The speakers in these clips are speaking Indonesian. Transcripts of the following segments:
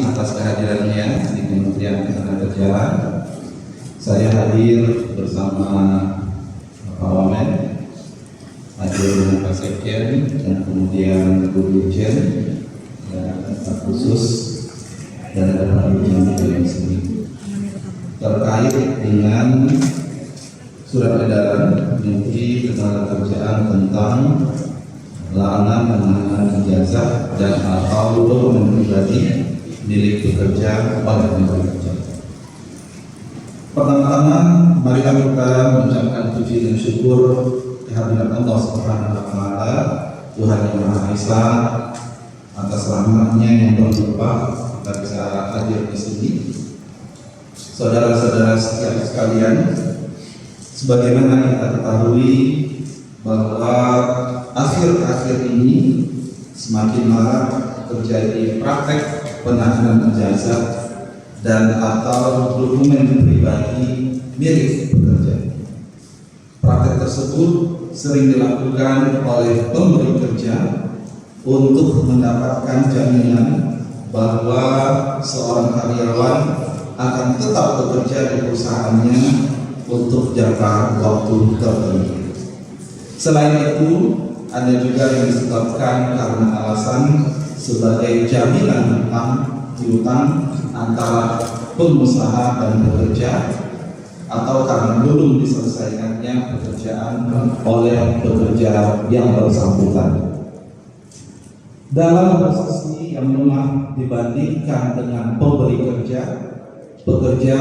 atas kehadirannya di Kementerian Ketenagakerjaan. Saya hadir bersama Pak Wamen, hadir Pak Sekjen, dan kemudian Bu Dirjen, dan Pak Khusus, dan Pak Dirjen di sini. Terkait dengan surat edaran Menteri Ketenagakerjaan tentang larangan penanganan ijazah dan atau dokumen pribadi milik pekerja oleh pekerja. Pertama-tama, mari kita mengucapkan puji dan syukur kehadirat Allah Subhanahu wa Ta'ala, Tuhan yang Maha Esa, atas rahmat-Nya yang berlimpah kita bisa hadir di sini. Saudara-saudara sekalian, sebagaimana kita ketahui bahwa akhir-akhir ini semakin marak terjadi praktek penahanan ijazah dan atau dokumen pribadi milik pekerja. Praktek tersebut sering dilakukan oleh pemberi kerja untuk mendapatkan jaminan bahwa seorang karyawan akan tetap bekerja di perusahaannya untuk jangka waktu tertentu. Selain itu, ada juga yang disebabkan karena alasan sebagai jaminan piutang antara pengusaha dan pekerja, atau karena belum diselesaikannya pekerjaan oleh pekerja yang bersangkutan. Dalam posisi yang lemah dibandingkan dengan pemberi kerja, pekerja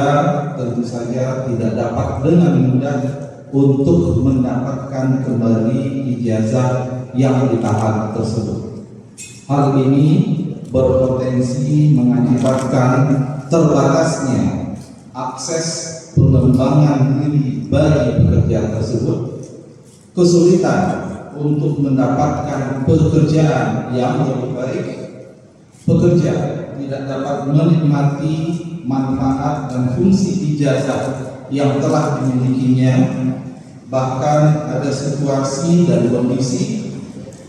tentu saja tidak dapat dengan mudah untuk mendapatkan kembali ijazah yang ditahan tersebut. Hal ini berpotensi mengakibatkan terbatasnya akses pengembangan diri bagi pekerja tersebut, kesulitan untuk mendapatkan pekerjaan yang lebih baik, pekerja tidak dapat menikmati manfaat dan fungsi ijazah yang telah dimilikinya. Bahkan ada situasi dan kondisi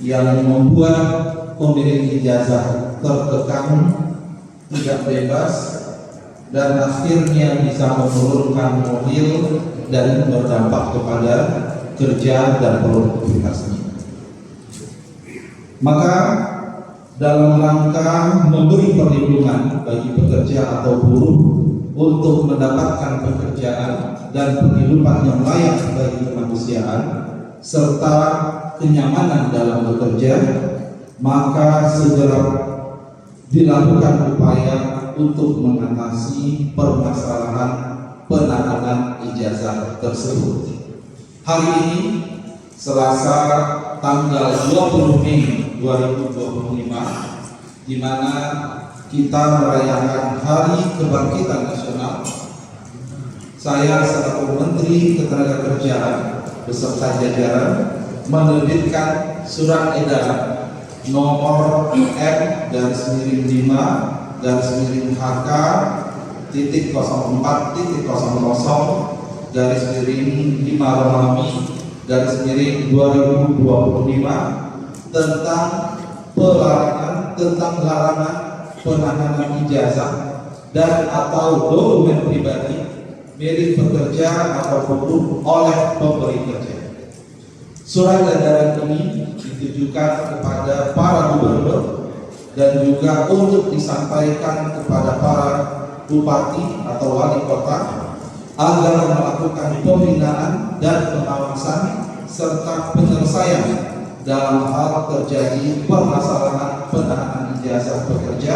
yang membuat pemilik ijazah tertekan, tidak bebas, dan akhirnya bisa menurunkan mobil dan berdampak kepada kerja dan produktivitasnya. Maka dalam rangka memberi perlindungan bagi pekerja atau buruh untuk mendapatkan pekerjaan dan penghidupan yang layak bagi kemanusiaan serta kenyamanan dalam bekerja, maka segera dilakukan upaya untuk mengatasi permasalahan penahanan ijazah tersebut. Hari ini, Selasa tanggal 20 Mei 2025, di mana kita merayakan Hari Kebangkitan Nasional, saya selaku Menteri Ketenagakerjaan beserta jajaran menerbitkan surat edaran nomor M-10R-5-5-2025 tentang larangan penahanan ijazah dan atau dokumen pribadi milik pekerja atau buruh oleh pemberi kerja. Surat edaran ini ditujukan kepada para gubernur dan juga untuk disampaikan kepada para bupati atau wali kota agar melakukan pembinaan dan pengawasan serta penyelesaian dalam hal terjadi permasalahan penahanan ijazah pekerja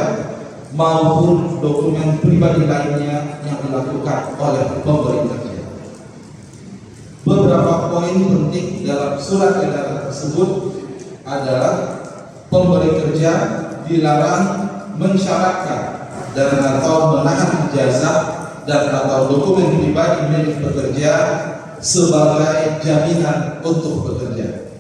maupun dokumen pribadi lainnya yang dilakukan oleh pemberi kerja. Beberapa poin penting dalam surat edaran tersebut adalah pemberi kerja dilarang mensyaratkan dan atau menahan ijazah dan atau dokumen pribadi milik pekerja sebagai jaminan untuk bekerja.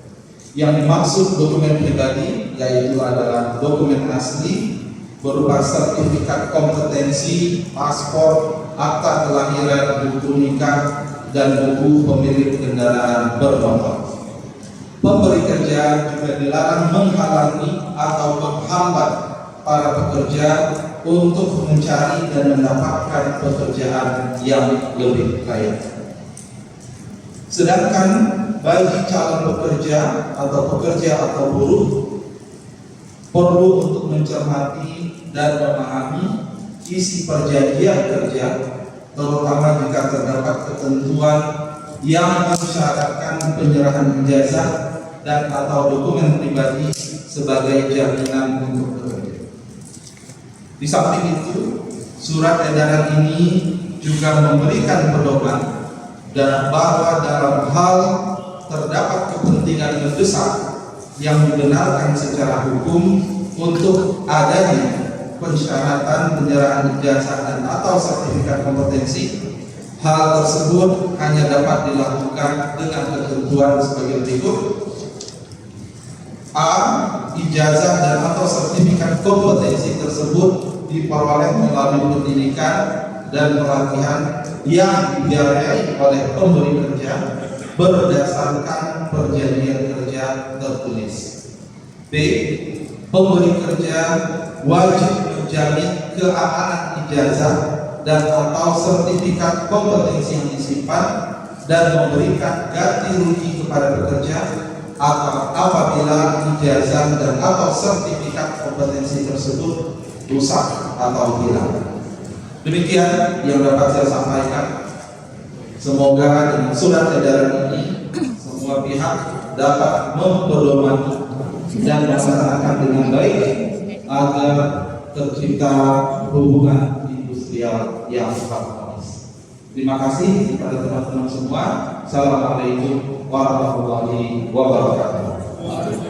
Yang dimaksud dokumen pribadi yaitu adalah dokumen asli berupa sertifikat kompetensi, paspor, akta kelahiran, buku nikah, dan buku pemilik kendaraan bermotor. Pemberi kerja juga dilarang menghalangi atau menghambat para pekerja untuk mencari dan mendapatkan pekerjaan yang lebih layak. Sedangkan bagi calon pekerja atau buruh perlu untuk mencermati dan memahami isi perjanjian kerja, terutama jika terdapat ketentuan yang mensyaratkan penyerahan ijazah dan atau dokumen pribadi sebagai jaminan untuk bekerja. Di samping itu, surat edaran ini juga memberikan pedoman dan bahwa dalam hal terdapat kepentingan mendesak yang dibenarkan secara hukum untuk adanya persyaratan penyerahan ijazah dan atau sertifikat kompetensi, hal tersebut hanya dapat dilakukan dengan ketentuan sebagai berikut. A. Ijazah dan atau sertifikat kompetensi tersebut diperoleh melalui pendidikan dan pelatihan yang dibiayai oleh pemberi kerja berdasarkan perjanjian kerja tertulis. B. Pemberi kerja wajib menjamin keamanan ijazah dan atau sertifikat kompetensi yang disimpan dan memberikan ganti rugi kepada pekerja apabila ijazah dan atau sertifikat kompetensi tersebut rusak atau hilang. Demikian yang dapat saya sampaikan. Semoga dengan surat edaran ini semua pihak dapat memperdomani dan melaksanakan dengan baik agar tercipta hubungan industrial yang harmonis. Terima kasih kepada teman-teman semua. Assalamualaikum warahmatullahi wabarakatuh.